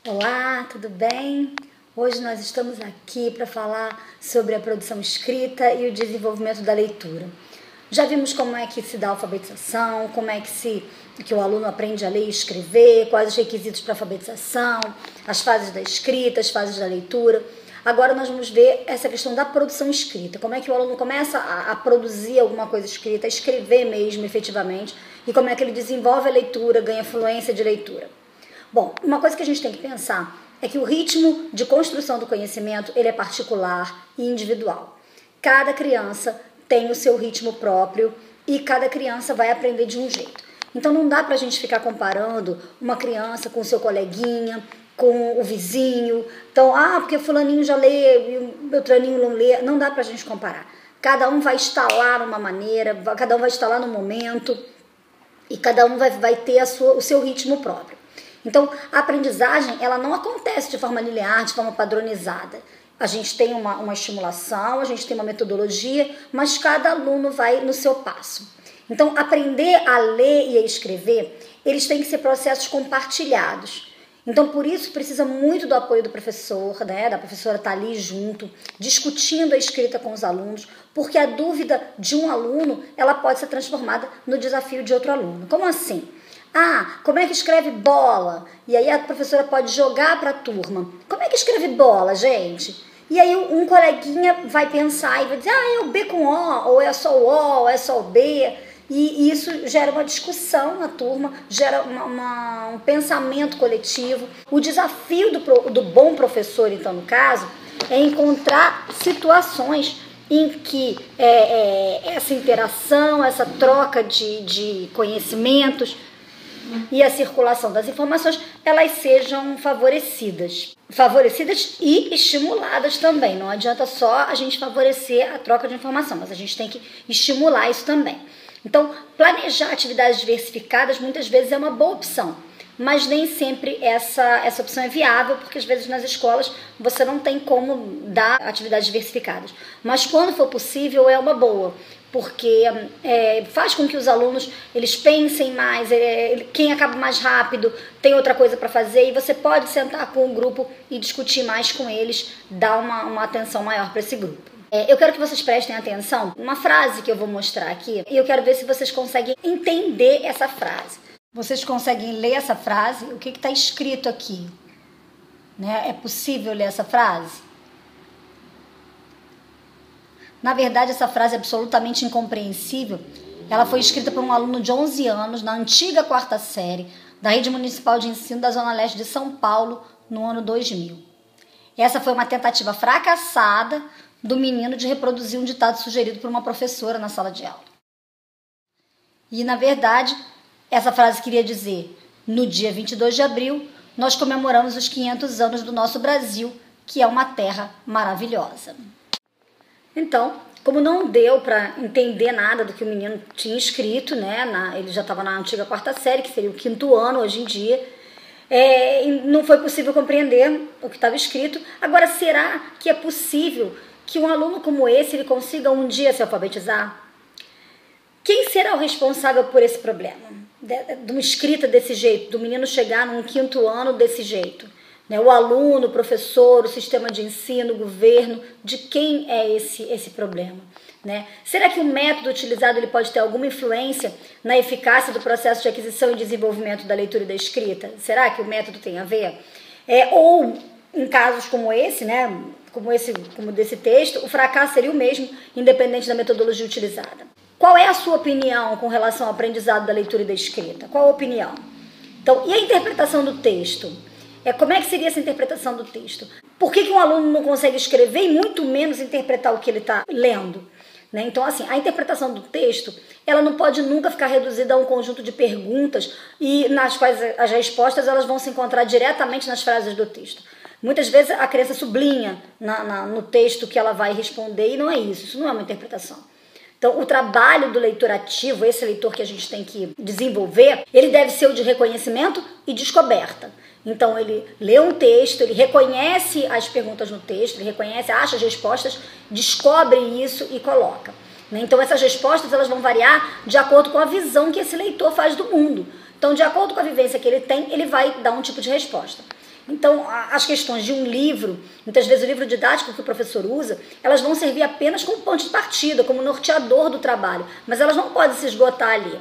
Olá, tudo bem? Hoje nós estamos aqui para falar sobre a produção escrita e o desenvolvimento da leitura. Já vimos como é que se dá a alfabetização, como é que o aluno aprende a ler e escrever, quais os requisitos para a alfabetização, as fases da escrita, as fases da leitura. Agora nós vamos ver essa questão da produção escrita, como é que o aluno começa a produzir alguma coisa escrita, a escrever mesmo efetivamente, e como é que ele desenvolve a leitura, ganha fluência de leitura. Bom, uma coisa que a gente tem que pensar é que o ritmo de construção do conhecimento ele é particular e individual. Cada criança tem o seu ritmo próprio e cada criança vai aprender de um jeito. Então não dá pra gente ficar comparando uma criança com o seu coleguinha, com o vizinho. Então, porque fulaninho já lê e o beltraninho não lê. Não dá pra gente comparar. Cada um vai instalar numa maneira, cada um vai instalar num momento e cada um vai ter o seu ritmo próprio. Então, a aprendizagem, ela não acontece de forma linear, de forma padronizada. A gente tem uma estimulação, a gente tem uma metodologia, mas cada aluno vai no seu passo. Então, aprender a ler e a escrever, eles têm que ser processos compartilhados. Então, por isso, precisa muito do apoio do professor, né? Da professora estar ali junto, discutindo a escrita com os alunos, porque a dúvida de um aluno, ela pode ser transformada no desafio de outro aluno. Como assim? Como é que escreve bola? E aí a professora pode jogar para a turma. Como é que escreve bola, gente? E aí um coleguinha vai pensar e vai dizer, é o B com O, ou é só o O, ou é só o B. E isso gera uma discussão na turma, gera um pensamento coletivo. O desafio do bom professor, então, no caso, é encontrar situações em que essa interação, essa troca de conhecimentos e a circulação das informações, elas sejam favorecidas e estimuladas também. Não adianta só a gente favorecer a troca de informação, mas a gente tem que estimular isso também. Então, planejar atividades diversificadas muitas vezes é uma boa opção, mas nem sempre essa opção é viável, porque às vezes nas escolas você não tem como dar atividades diversificadas. Mas quando for possível é uma boa, porque faz com que os alunos eles pensem mais, quem acaba mais rápido tem outra coisa para fazer, e você pode sentar com o grupo e discutir mais com eles, dar uma atenção maior para esse grupo. Eu quero que vocês prestem atenção numa frase que eu vou mostrar aqui, e eu quero ver se vocês conseguem entender essa frase. Vocês conseguem ler essa frase? O que está escrito aqui? Né? É possível ler essa frase? Na verdade, essa frase é absolutamente incompreensível. Ela foi escrita por um aluno de 11 anos, na antiga 4ª série, da Rede Municipal de Ensino da Zona Leste de São Paulo, no ano 2000. Essa foi uma tentativa fracassada do menino de reproduzir um ditado sugerido por uma professora na sala de aula. E, na verdade, essa frase queria dizer: no dia 22 de abril, nós comemoramos os 500 anos do nosso Brasil, que é uma terra maravilhosa. Então, como não deu para entender nada do que o menino tinha escrito, né? Ele já estava na antiga 4ª série, que seria o 5º ano hoje em dia, não foi possível compreender o que estava escrito. Agora, será que é possível que um aluno como esse ele consiga um dia se alfabetizar? Quem será o responsável por esse problema? De uma escrita desse jeito, do menino chegar num 5º ano desse jeito? O aluno, o professor, o sistema de ensino, o governo, de quem é esse problema? Será que o método utilizado ele pode ter alguma influência na eficácia do processo de aquisição e desenvolvimento da leitura e da escrita? Será que o método tem a ver? Ou, em casos como esse, como desse texto, o fracasso seria o mesmo, independente da metodologia utilizada. Qual é a sua opinião com relação ao aprendizado da leitura e da escrita? Qual a opinião? Então, e a interpretação do texto? Como é que seria essa interpretação do texto? Por que um aluno não consegue escrever e muito menos interpretar o que ele está lendo? Então, assim, a interpretação do texto, ela não pode nunca ficar reduzida a um conjunto de perguntas e nas quais as respostas elas vão se encontrar diretamente nas frases do texto. Muitas vezes a criança sublinha no texto que ela vai responder, e não é isso não é uma interpretação. Então, o trabalho do leitor ativo, esse leitor que a gente tem que desenvolver, ele deve ser o de reconhecimento e descoberta. Então, ele lê um texto, ele reconhece as perguntas no texto, ele acha as respostas, descobre isso e coloca. Então, essas respostas elas vão variar de acordo com a visão que esse leitor faz do mundo. Então, de acordo com a vivência que ele tem, ele vai dar um tipo de resposta. Então, as questões de um livro, muitas vezes o livro didático que o professor usa, elas vão servir apenas como ponto de partida, como norteador do trabalho, mas elas não podem se esgotar ali.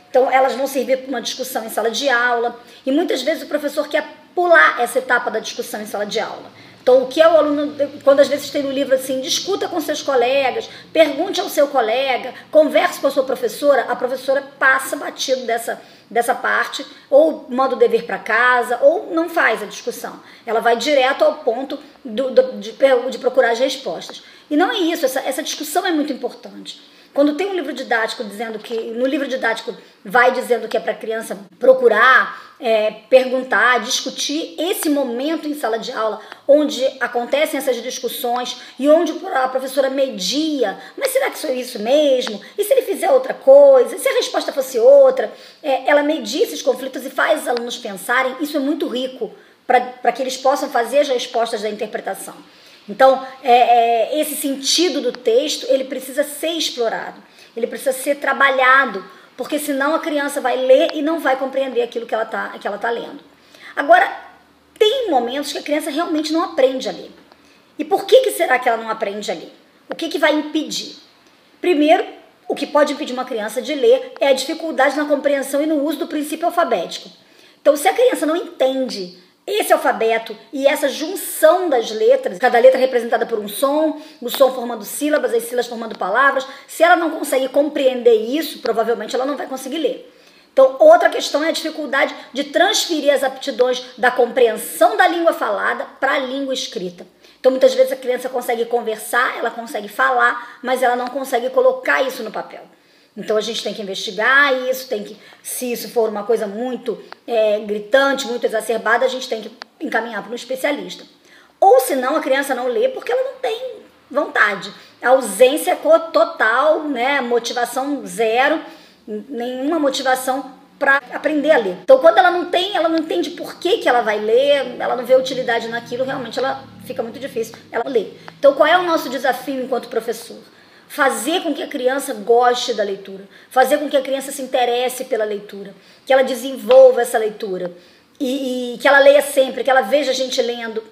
Então, elas vão servir para uma discussão em sala de aula, e muitas vezes o professor quer pular essa etapa da discussão em sala de aula. Então, o que é o aluno, quando às vezes tem no livro assim, discuta com seus colegas, pergunte ao seu colega, converse com a sua professora, a professora passa batido dessa parte, ou manda o dever para casa, ou não faz a discussão. Ela vai direto ao ponto de procurar as respostas. E não é isso, essa discussão é muito importante. Quando tem um livro didático dizendo que, no livro didático vai dizendo que é para a criança procurar, perguntar, discutir esse momento em sala de aula, onde acontecem essas discussões e onde a professora media, mas será que é isso mesmo? E se ele fizer outra coisa? E se a resposta fosse outra? Ela media esses conflitos e faz os alunos pensarem, isso é muito rico para que eles possam fazer as respostas da interpretação. Então, esse sentido do texto, ele precisa ser explorado, ele precisa ser trabalhado, porque senão a criança vai ler e não vai compreender aquilo que ela tá lendo. Agora, tem momentos que a criança realmente não aprende a ler. E por que será que ela não aprende a ler? O que vai impedir? Primeiro, o que pode impedir uma criança de ler é a dificuldade na compreensão e no uso do princípio alfabético. Então, se a criança não entende esse alfabeto e essa junção das letras, cada letra representada por um som, o som formando sílabas, as sílabas formando palavras, se ela não consegue compreender isso, provavelmente ela não vai conseguir ler. Então, outra questão é a dificuldade de transferir as aptidões da compreensão da língua falada para a língua escrita. Então, muitas vezes a criança consegue conversar, ela consegue falar, mas ela não consegue colocar isso no papel. Então a gente tem que investigar isso, se isso for uma coisa muito gritante, muito exacerbada, a gente tem que encaminhar para um especialista. Ou senão a criança não lê porque ela não tem vontade. A ausência total, né? Motivação zero, nenhuma motivação para aprender a ler. Então quando ela não entende por que ela vai ler, ela não vê utilidade naquilo, realmente ela fica muito difícil ela ler. Então qual é o nosso desafio enquanto professor? Fazer com que a criança goste da leitura, fazer com que a criança se interesse pela leitura, que ela desenvolva essa leitura e que ela leia sempre, que ela veja a gente lendo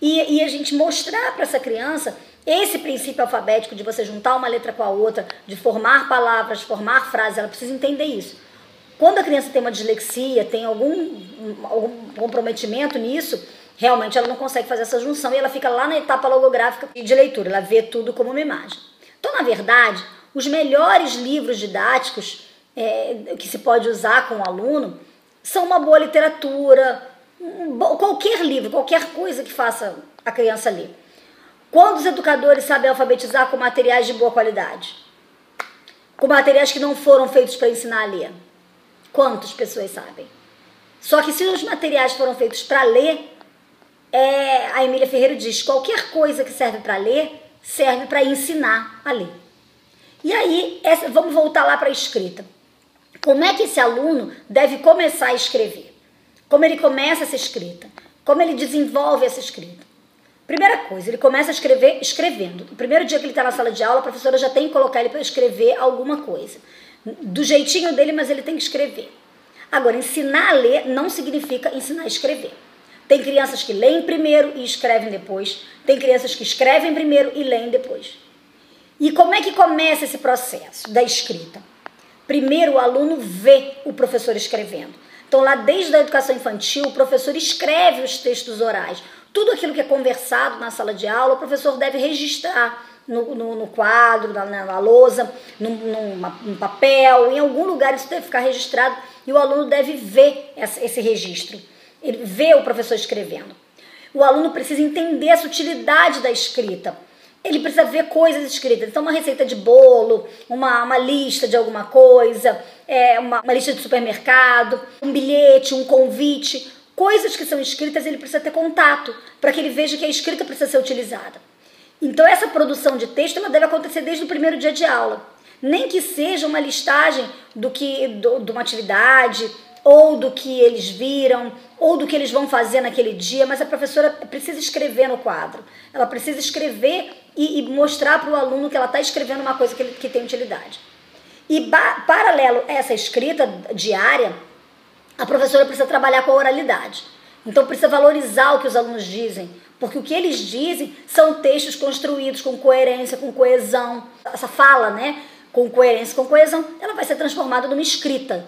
e a gente mostrar para essa criança esse princípio alfabético de você juntar uma letra com a outra, de formar palavras, formar frases, ela precisa entender isso. Quando a criança tem uma dislexia, tem algum comprometimento nisso, realmente ela não consegue fazer essa junção e ela fica lá na etapa logográfica de leitura, ela vê tudo como uma imagem. Então, na verdade, os melhores livros didáticos que se pode usar com o aluno são uma boa literatura, qualquer livro, qualquer coisa que faça a criança ler. Quando os educadores sabem alfabetizar com materiais de boa qualidade? Com materiais que não foram feitos para ensinar a ler? Quantas pessoas sabem? Só que se os materiais foram feitos para ler, a Emília Ferreira diz, qualquer coisa que serve para ler, serve para ensinar a ler. E aí, vamos voltar lá para a escrita. Como é que esse aluno deve começar a escrever? Como ele começa essa escrita? Como ele desenvolve essa escrita? Primeira coisa, ele começa a escrever escrevendo. No primeiro dia que ele está na sala de aula, a professora já tem que colocar ele para escrever alguma coisa. Do jeitinho dele, mas ele tem que escrever. Agora, ensinar a ler não significa ensinar a escrever. Tem crianças que leem primeiro e escrevem depois. Tem crianças que escrevem primeiro e leem depois. E como é que começa esse processo da escrita? Primeiro o aluno vê o professor escrevendo. Então lá desde a educação infantil, o professor escreve os textos orais. Tudo aquilo que é conversado na sala de aula, o professor deve registrar no quadro, na lousa, num papel, em algum lugar isso deve ficar registrado e o aluno deve ver esse registro. Ele vê o professor escrevendo. O aluno precisa entender a sutilidade da escrita. Ele precisa ver coisas escritas. Então, uma receita de bolo, uma lista de alguma coisa, uma lista de supermercado, um bilhete, um convite. Coisas que são escritas, ele precisa ter contato para que ele veja que a escrita precisa ser utilizada. Então, essa produção de texto ela deve acontecer desde o primeiro dia de aula. Nem que seja uma listagem de uma atividade, ou do que eles viram, ou do que eles vão fazer naquele dia, mas a professora precisa escrever no quadro. Ela precisa escrever e mostrar para o aluno que ela está escrevendo uma coisa que tem utilidade. E paralelo a essa escrita diária, a professora precisa trabalhar com a oralidade. Então precisa valorizar o que os alunos dizem, porque o que eles dizem são textos construídos com coerência, com coesão. Essa fala, né, com coerência, com coesão, ela vai ser transformada numa escrita.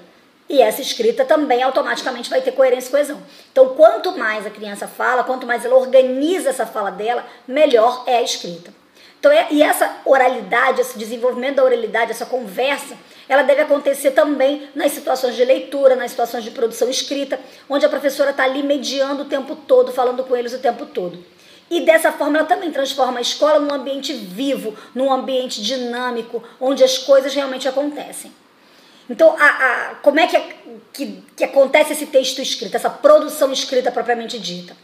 E essa escrita também automaticamente vai ter coerência e coesão. Então, quanto mais a criança fala, quanto mais ela organiza essa fala dela, melhor é a escrita. Então, e essa oralidade, esse desenvolvimento da oralidade, essa conversa, ela deve acontecer também nas situações de leitura, nas situações de produção escrita, onde a professora está ali mediando o tempo todo, falando com eles o tempo todo. E dessa forma ela também transforma a escola num ambiente vivo, num ambiente dinâmico, onde as coisas realmente acontecem. Então, como é que acontece esse texto escrito, essa produção escrita propriamente dita?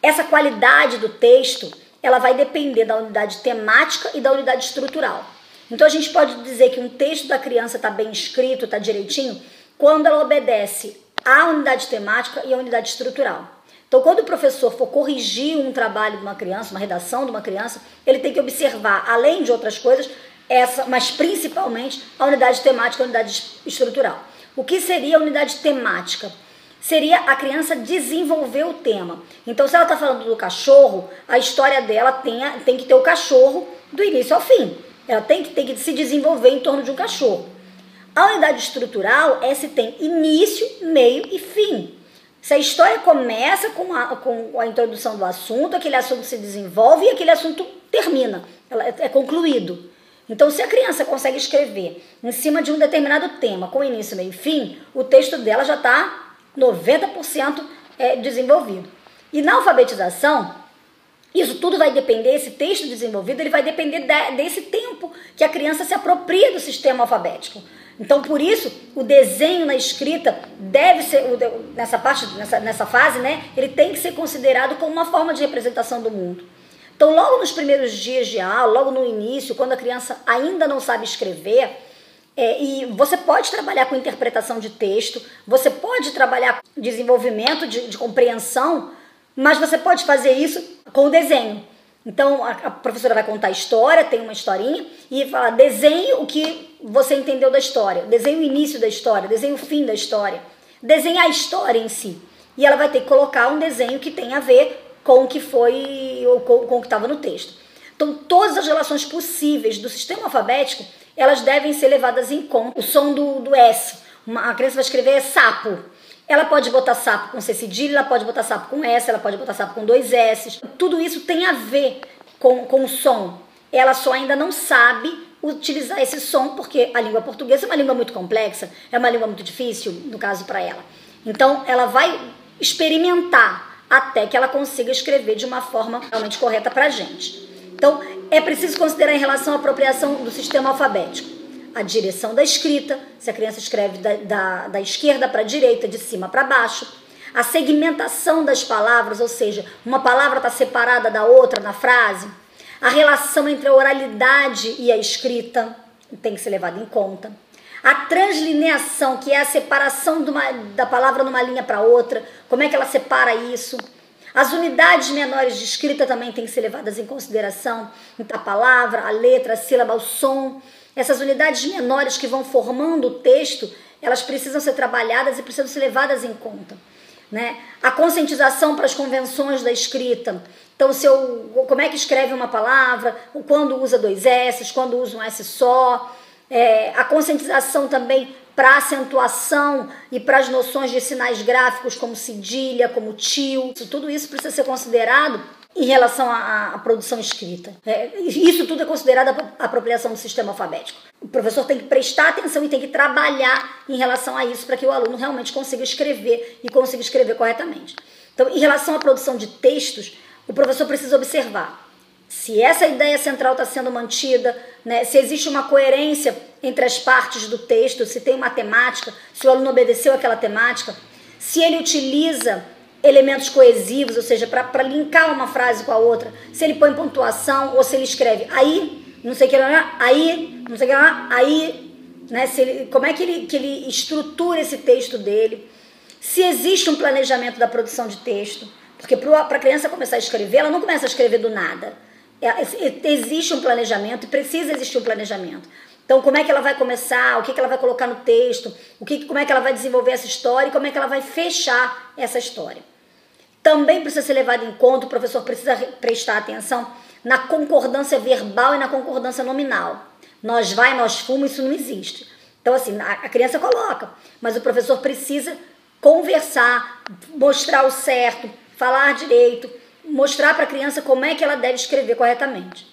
Essa qualidade do texto, ela vai depender da unidade temática e da unidade estrutural. Então, a gente pode dizer que um texto da criança está bem escrito, está direitinho, quando ela obedece à unidade temática e à unidade estrutural. Então, quando o professor for corrigir um trabalho de uma criança, uma redação de uma criança, ele tem que observar, além de outras coisas, mas principalmente a unidade temática e a unidade estrutural. O que seria a unidade temática? Seria a criança desenvolver o tema. Então, se ela está falando do cachorro, a história dela tem que ter o cachorro do início ao fim. Ela tem que se desenvolver em torno de um cachorro. A unidade estrutural é se tem início, meio e fim. Se a história começa com a introdução do assunto, aquele assunto se desenvolve e aquele assunto termina, é concluído. Então, se a criança consegue escrever em cima de um determinado tema, com início, meio e fim, o texto dela já está 90% desenvolvido. E na alfabetização, isso tudo vai depender, esse texto desenvolvido, ele vai depender desse tempo que a criança se apropria do sistema alfabético. Então, por isso, o desenho na escrita deve ser, nessa fase, né, ele tem que ser considerado como uma forma de representação do mundo. Então, logo nos primeiros dias de aula, logo no início, quando a criança ainda não sabe escrever, e você pode trabalhar com interpretação de texto, você pode trabalhar com desenvolvimento de compreensão, mas você pode fazer isso com o desenho. Então, a professora vai contar a história, tem uma historinha, e fala, desenhe o que você entendeu da história, desenhe o início da história, desenhe o fim da história, desenhe a história em si. E ela vai ter que colocar um desenho que tem a ver com o que foi, ou com o que estava no texto. Então, todas as relações possíveis do sistema alfabético, elas devem ser levadas em conta. O som do S, a criança vai escrever sapo. Ela pode botar sapo com C cedilha, ela pode botar sapo com S, ela pode botar sapo com 2 S. Tudo isso tem a ver com o som. Ela só ainda não sabe utilizar esse som, porque a língua portuguesa é uma língua muito complexa, é uma língua muito difícil, no caso para ela. Então, ela vai experimentar até que ela consiga escrever de uma forma realmente correta para a gente. Então, é preciso considerar em relação à apropriação do sistema alfabético a direção da escrita, se a criança escreve da esquerda para a direita, de cima para baixo, a segmentação das palavras, ou seja, uma palavra está separada da outra na frase, a relação entre a oralidade e a escrita tem que ser levada em conta, a translineação, que é a separação da palavra numa linha para outra, como é que ela separa isso? As unidades menores de escrita também têm que ser levadas em consideração, a palavra, a letra, a sílaba, o som. Essas unidades menores que vão formando o texto, elas precisam ser trabalhadas e precisam ser levadas em conta, né? A conscientização para as convenções da escrita. Então, como é que escreve uma palavra, quando usa 2 S, quando usa um S só. A conscientização também para acentuação e para as noções de sinais gráficos como cedilha, como tio. Tudo isso precisa ser considerado em relação à produção escrita. Isso tudo é considerado a apropriação do sistema alfabético. O professor tem que prestar atenção e tem que trabalhar em relação a isso para que o aluno realmente consiga escrever e consiga escrever corretamente. Então, em relação à produção de textos, o professor precisa observar se essa ideia central está sendo mantida, né, se existe uma coerência entre as partes do texto, se tem uma temática, se o aluno obedeceu àquela temática, se ele utiliza elementos coesivos, ou seja, para linkar uma frase com a outra, se ele põe pontuação ou se ele escreve aí, não sei o que lá, aí, não sei o que lá, aí, né, como é que ele estrutura esse texto dele, se existe um planejamento da produção de texto, porque para a criança começar a escrever, ela não começa a escrever do nada. Existe um planejamento e precisa existir um planejamento. Então, como é que ela vai começar, o que ela vai colocar no texto, como é que ela vai desenvolver essa história e como é que ela vai fechar essa história. Também precisa ser levado em conta, o professor precisa prestar atenção na concordância verbal e na concordância nominal. Nós vai, nós fomos, isso não existe. Então, assim, a criança coloca, mas o professor precisa conversar, mostrar o certo, falar direito, mostrar para a criança como é que ela deve escrever corretamente.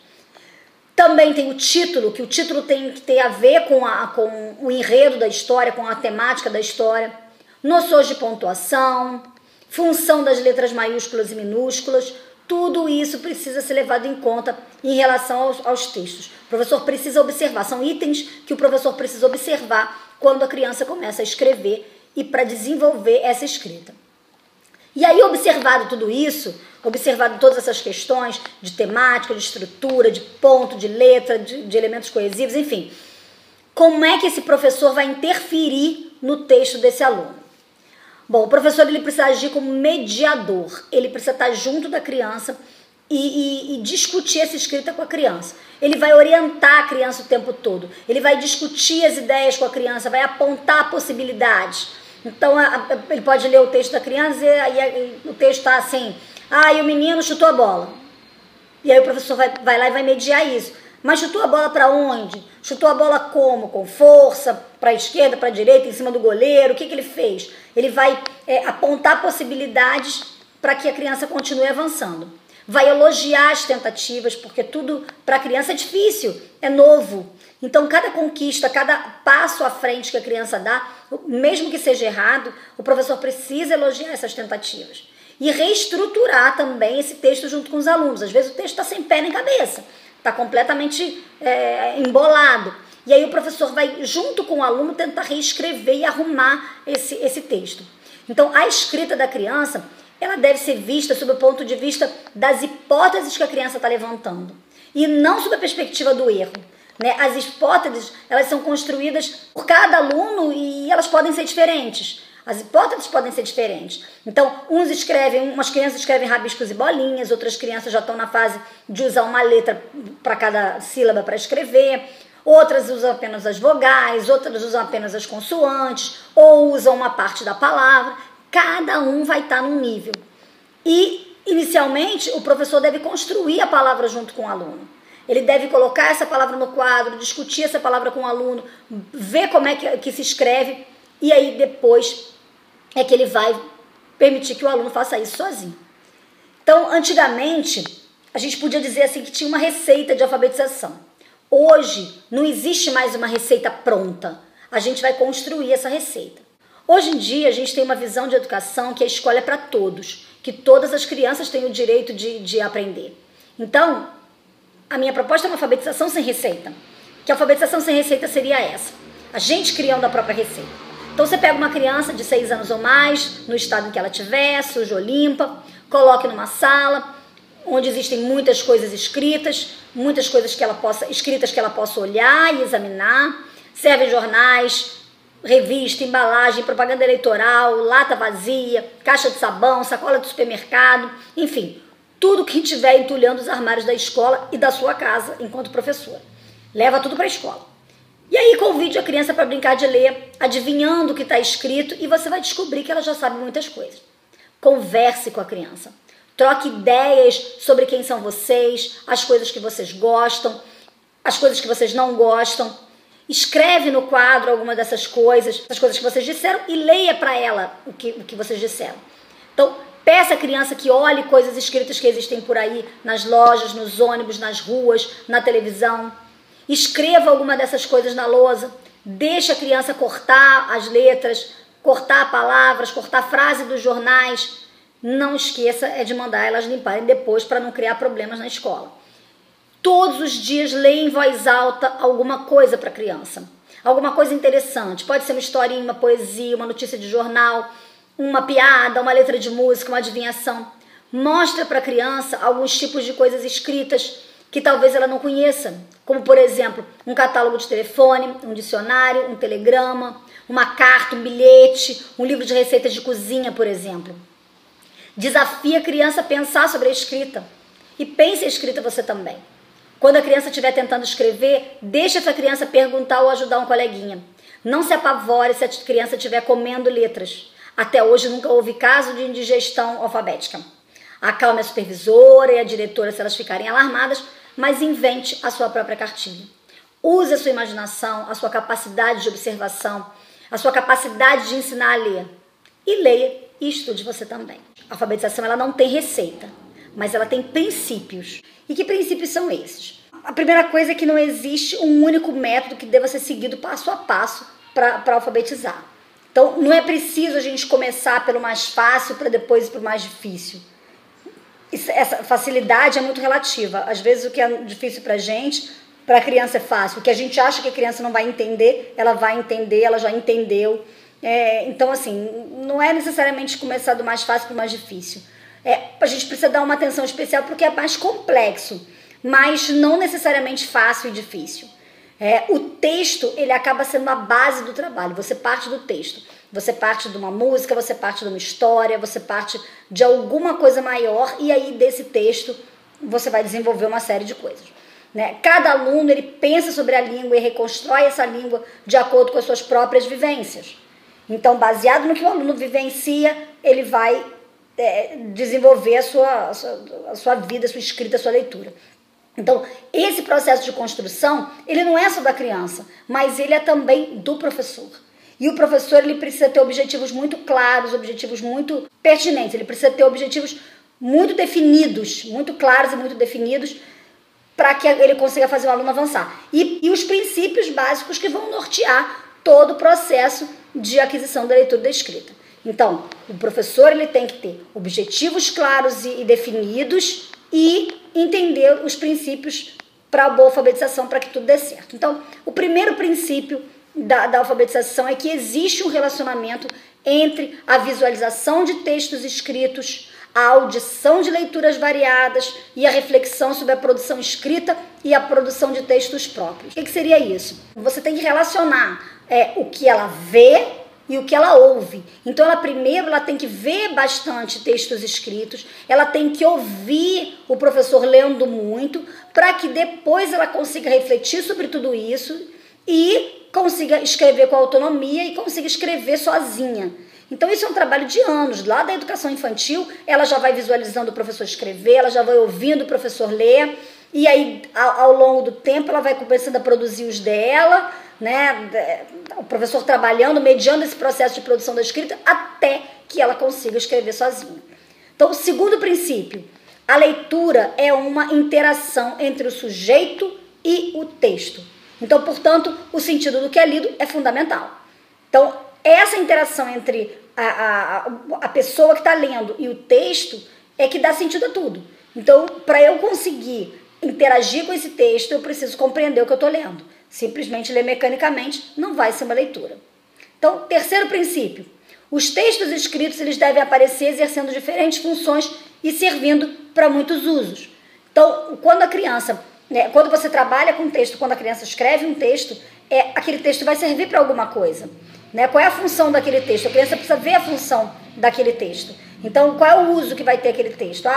Também tem o título, que o título tem que ter a ver com o enredo da história, com a temática da história, noções de pontuação, função das letras maiúsculas e minúsculas, tudo isso precisa ser levado em conta em relação aos textos. O professor precisa observar, são itens que o professor precisa observar quando a criança começa a escrever e para desenvolver essa escrita. E aí, observado tudo isso, observado todas essas questões de temática, de estrutura, de ponto, de letra, de elementos coesivos, enfim, como é que esse professor vai interferir no texto desse aluno? Bom, o professor ele precisa agir como mediador, ele precisa estar junto da criança e discutir essa escrita com a criança. Ele vai orientar a criança o tempo todo, ele vai discutir as ideias com a criança, vai apontar possibilidades. Então, ele pode ler o texto da criança e o texto está assim, e o menino chutou a bola. E aí o professor vai lá e vai mediar isso. Mas chutou a bola para onde? Chutou a bola como? Com força, para a esquerda, para a direita, em cima do goleiro? O que ele fez? Ele vai apontar possibilidades para que a criança continue avançando. Vai elogiar as tentativas, porque tudo para a criança é difícil, é novo. Então, cada conquista, cada passo à frente que a criança dá, mesmo que seja errado, o professor precisa elogiar essas tentativas. E reestruturar também esse texto junto com os alunos. Às vezes o texto está sem pé nem cabeça, está completamente embolado. E aí o professor vai, junto com o aluno, tentar reescrever e arrumar esse texto. Então, a escrita da criança, ela deve ser vista sob o ponto de vista das hipóteses que a criança está levantando. E não sob a perspectiva do erro. Né? As hipóteses, elas são construídas por cada aluno e elas podem ser diferentes. As hipóteses podem ser diferentes. Então, umas crianças escrevem rabiscos e bolinhas, outras crianças já estão na fase de usar uma letra para cada sílaba para escrever, outras usam apenas as vogais, outras usam apenas as consoantes, ou usam uma parte da palavra. Cada um vai estar num nível. E, inicialmente, o professor deve construir a palavra junto com o aluno. Ele deve colocar essa palavra no quadro, discutir essa palavra com o aluno, ver como é que se escreve, e aí depois é que ele vai permitir que o aluno faça isso sozinho. Então, antigamente, a gente podia dizer assim que tinha uma receita de alfabetização. Hoje, não existe mais uma receita pronta. A gente vai construir essa receita. Hoje em dia, a gente tem uma visão de educação que a escola é para todos, que todas as crianças têm o direito de aprender. Então, a minha proposta é uma alfabetização sem receita. Que a alfabetização sem receita seria essa. A gente criando a própria receita. Então você pega uma criança de 6 anos ou mais, no estado em que ela estiver, suja ou limpa, coloque numa sala, onde existem muitas coisas escritas, muitas coisas escritas que ela possa olhar e examinar. Servem jornais, revista, embalagem, propaganda eleitoral, lata vazia, caixa de sabão, sacola do supermercado, enfim, tudo que tiver entulhando os armários da escola e da sua casa enquanto professora. Leva tudo para a escola. E aí convide a criança para brincar de ler, adivinhando o que está escrito, e você vai descobrir que ela já sabe muitas coisas. Converse com a criança. Troque ideias sobre quem são vocês, as coisas que vocês gostam, as coisas que vocês não gostam. Escreve no quadro alguma dessas coisas, as coisas que vocês disseram, e leia para ela o que vocês disseram. Então, peça à criança que olhe coisas escritas que existem por aí, nas lojas, nos ônibus, nas ruas, na televisão. Escreva alguma dessas coisas na lousa. Deixe a criança cortar as letras, cortar palavras, cortar frases dos jornais. Não esqueça de mandar elas limparem depois para não criar problemas na escola. Todos os dias leia em voz alta alguma coisa para a criança. Alguma coisa interessante. Pode ser uma historinha, uma poesia, uma notícia de jornal, uma piada, uma letra de música, uma adivinhação. Mostra para a criança alguns tipos de coisas escritas que talvez ela não conheça, como, por exemplo, um catálogo de telefone, um dicionário, um telegrama, uma carta, um bilhete, um livro de receitas de cozinha, por exemplo. Desafie a criança a pensar sobre a escrita. E pense a escrita você também. Quando a criança estiver tentando escrever, deixe essa criança perguntar ou ajudar um coleguinha. Não se apavore se a criança estiver comendo letras. Até hoje nunca houve caso de indigestão alfabética. Acalme a supervisora e a diretora se elas ficarem alarmadas, mas invente a sua própria cartilha. Use a sua imaginação, a sua capacidade de observação, a sua capacidade de ensinar a ler. E leia e estude você também. A alfabetização ela não tem receita, mas ela tem princípios. E que princípios são esses? A primeira coisa é que não existe um único método que deva ser seguido passo a passo para alfabetizar. Então, não é preciso a gente começar pelo mais fácil para depois ir para o mais difícil. Essa facilidade é muito relativa. Às vezes o que é difícil para a gente, para a criança é fácil. O que a gente acha que a criança não vai entender, ela vai entender, ela já entendeu. Então, assim, não é necessariamente começar do mais fácil para o mais difícil. A gente precisa dar uma atenção especial porque é mais complexo, mas não necessariamente fácil e difícil. O texto, ele acaba sendo a base do trabalho. Você parte do texto. Você parte de uma música, você parte de uma história, você parte de alguma coisa maior e aí desse texto você vai desenvolver uma série de coisas. Cada aluno ele pensa sobre a língua e reconstrói essa língua de acordo com as suas próprias vivências. Então, baseado no que o aluno vivencia, ele vai desenvolver a sua vida, a sua escrita, a sua leitura. Então, esse processo de construção, ele não é só da criança, mas ele é também do professor. E o professor ele precisa ter objetivos muito claros, objetivos muito pertinentes. Ele precisa ter objetivos muito definidos, muito claros e muito definidos, para que ele consiga fazer o aluno avançar. E os princípios básicos que vão nortear todo o processo de aquisição da leitura e da escrita. Então, o professor ele tem que ter objetivos claros e definidos e entender os princípios para a boa alfabetização, para que tudo dê certo. Então, o primeiro princípio da alfabetização é que existe um relacionamento entre a visualização de textos escritos, a audição de leituras variadas e a reflexão sobre a produção escrita e a produção de textos próprios. O que seria isso? Você tem que relacionar o que ela vê e o que ela ouve. Então, ela tem que ver bastante textos escritos, ela tem que ouvir o professor lendo muito, para que depois ela consiga refletir sobre tudo isso e consiga escrever com autonomia e consiga escrever sozinha. Então, isso é um trabalho de anos. Lá da educação infantil, ela já vai visualizando o professor escrever, ela já vai ouvindo o professor ler, e aí, ao longo do tempo, ela vai começando a produzir os dela, o professor trabalhando, mediando esse processo de produção da escrita, até que ela consiga escrever sozinha. Então, o segundo princípio, a leitura é uma interação entre o sujeito e o texto. Então, portanto, o sentido do que é lido é fundamental. Então, essa interação entre a pessoa que está lendo e o texto é que dá sentido a tudo. Então, para eu conseguir interagir com esse texto, eu preciso compreender o que eu estou lendo. Simplesmente ler mecanicamente não vai ser uma leitura. Então, terceiro princípio, os textos escritos eles devem aparecer exercendo diferentes funções e servindo para muitos usos. Então, quando você trabalha com texto, quando a criança escreve um texto, aquele texto vai servir para alguma coisa. Qual é a função daquele texto? A criança precisa ver a função daquele texto. Então, qual é o uso que vai ter aquele texto?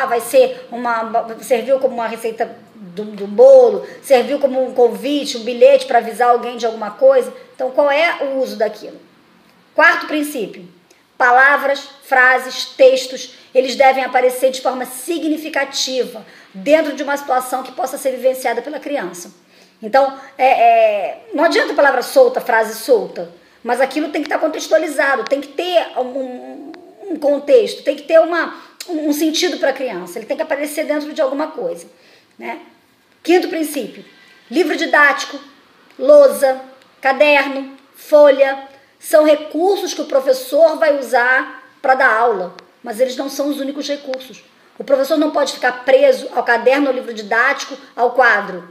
Serviu como uma receita do bolo, serviu como um convite, um bilhete para avisar alguém de alguma coisa. Então, qual é o uso daquilo? Quarto princípio, palavras, frases, textos, eles devem aparecer de forma significativa dentro de uma situação que possa ser vivenciada pela criança. Então, não adianta palavra solta, frase solta, mas aquilo tem que estar contextualizado, tem que ter um contexto, tem que ter um sentido para a criança, ele tem que aparecer dentro de alguma coisa. Quinto princípio, livro didático, lousa, caderno, folha, são recursos que o professor vai usar para dar aula, mas eles não são os únicos recursos. O professor não pode ficar preso ao caderno, ao livro didático, ao quadro.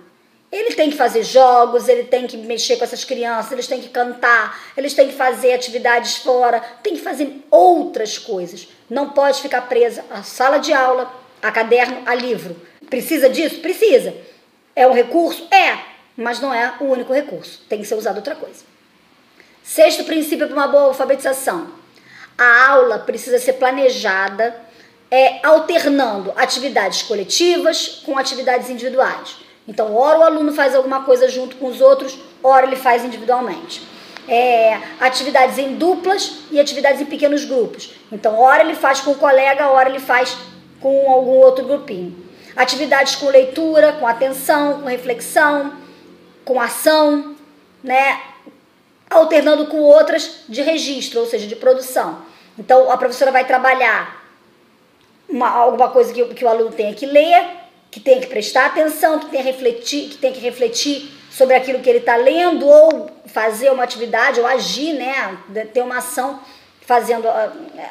Ele tem que fazer jogos, ele tem que mexer com essas crianças, eles têm que cantar, eles têm que fazer atividades fora, tem que fazer outras coisas. Não pode ficar presa à sala de aula, a caderno, a livro. Precisa disso? Precisa. É um recurso? Mas não é o único recurso. Tem que ser usado outra coisa. Sexto princípio para uma boa alfabetização. A aula precisa ser planejada, alternando atividades coletivas com atividades individuais. Então, ora o aluno faz alguma coisa junto com os outros, ora ele faz individualmente. atividades em duplas e atividades em pequenos grupos. Então, hora ele faz com o colega, hora ele faz com algum outro grupinho. Atividades com leitura, com atenção, com reflexão, com ação, né? Alternando com outras de registro, ou seja, de produção. Então, a professora vai trabalhar alguma coisa que o aluno tenha que ler, que tenha que prestar atenção, que tenha que refletir sobre aquilo que ele está lendo, ou fazer uma atividade, ou agir, né? Ter uma ação fazendo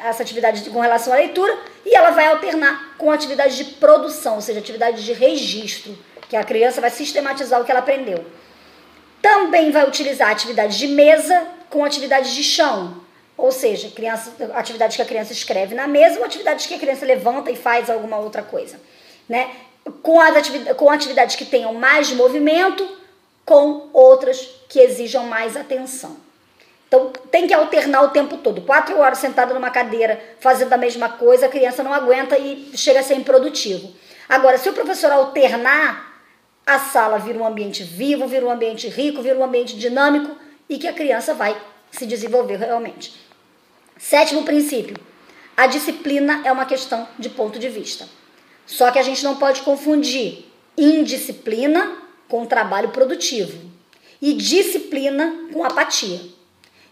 essa atividade com relação à leitura, e ela vai alternar com atividade de produção, ou seja, atividade de registro, que a criança vai sistematizar o que ela aprendeu. Também vai utilizar atividades de mesa com atividades de chão, ou seja, atividades que a criança escreve na mesa ou atividades que a criança levanta e faz alguma outra coisa, né? Com atividades que tenham mais movimento, com outras que exijam mais atenção. Então, tem que alternar o tempo todo. 4 horas sentada numa cadeira fazendo a mesma coisa, a criança não aguenta e chega a ser improdutivo. Agora, se o professor alternar, a sala vira um ambiente vivo, vira um ambiente rico, vira um ambiente dinâmico e que a criança vai se desenvolver realmente. 7º princípio. A disciplina é uma questão de ponto de vista. Só que a gente não pode confundir indisciplina com trabalho produtivo e disciplina com apatia.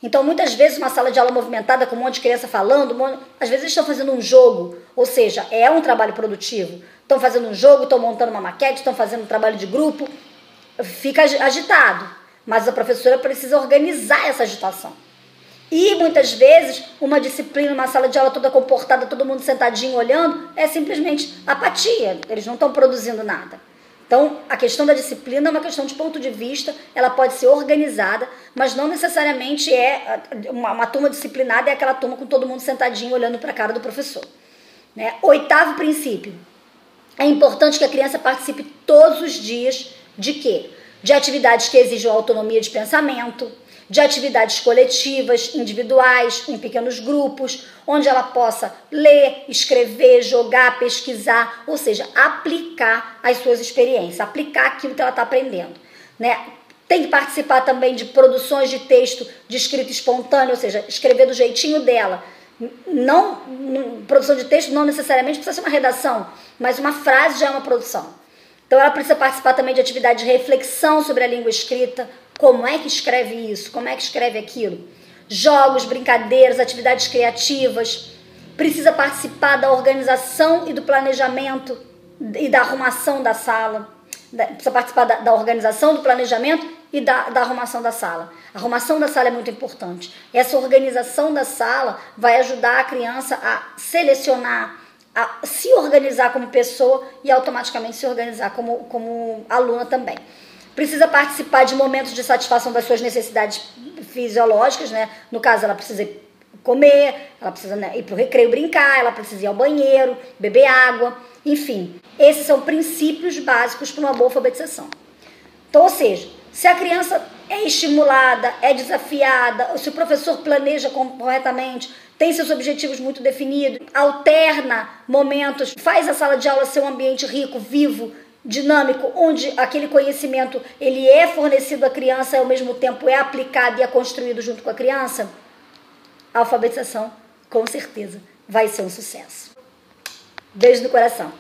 Então, muitas vezes, uma sala de aula movimentada com um monte de criança falando, às vezes estão fazendo um jogo, ou seja, é um trabalho produtivo. Estão fazendo um jogo, estão montando uma maquete, estão fazendo um trabalho de grupo, fica agitado. Mas a professora precisa organizar essa agitação. E, muitas vezes, uma disciplina, uma sala de aula toda comportada, todo mundo sentadinho olhando, é simplesmente apatia. Eles não estão produzindo nada. Então, a questão da disciplina é uma questão de ponto de vista, ela pode ser organizada, mas não necessariamente uma turma disciplinada é aquela turma com todo mundo sentadinho olhando para a cara do professor. Né? 8º princípio. É importante que a criança participe todos os dias de quê? De atividades que exijam autonomia de pensamento, de atividades coletivas, individuais, em pequenos grupos, onde ela possa ler, escrever, jogar, pesquisar, ou seja, aplicar as suas experiências, aplicar aquilo que ela está aprendendo, né? Tem que participar também de produções de texto de escrita espontânea, ou seja, escrever do jeitinho dela. Produção de texto não necessariamente precisa ser uma redação, mas uma frase já é uma produção. Então ela precisa participar também de atividade de reflexão sobre a língua escrita, como é que escreve isso, como é que escreve aquilo. Jogos, brincadeiras, atividades criativas. Precisa participar da organização e do planejamento e da arrumação da sala. Precisa participar da organização, do planejamento e da arrumação da sala. A arrumação da sala é muito importante. Essa organização da sala vai ajudar a criança a selecionar, a se organizar como pessoa e automaticamente se organizar como aluna também. Precisa participar de momentos de satisfação das suas necessidades fisiológicas, né? No caso, ela precisa comer, ela precisa, né, ir para o recreio brincar, ela precisa ir ao banheiro, beber água, enfim. Esses são princípios básicos para uma boa alfabetização. Então, ou seja, se a criança é estimulada, é desafiada, se o professor planeja corretamente, tem seus objetivos muito definidos, alterna momentos, faz a sala de aula ser um ambiente rico, vivo, dinâmico, onde aquele conhecimento ele é fornecido à criança e ao mesmo tempo é aplicado e é construído junto com a criança, a alfabetização com certeza vai ser um sucesso. Beijo no coração.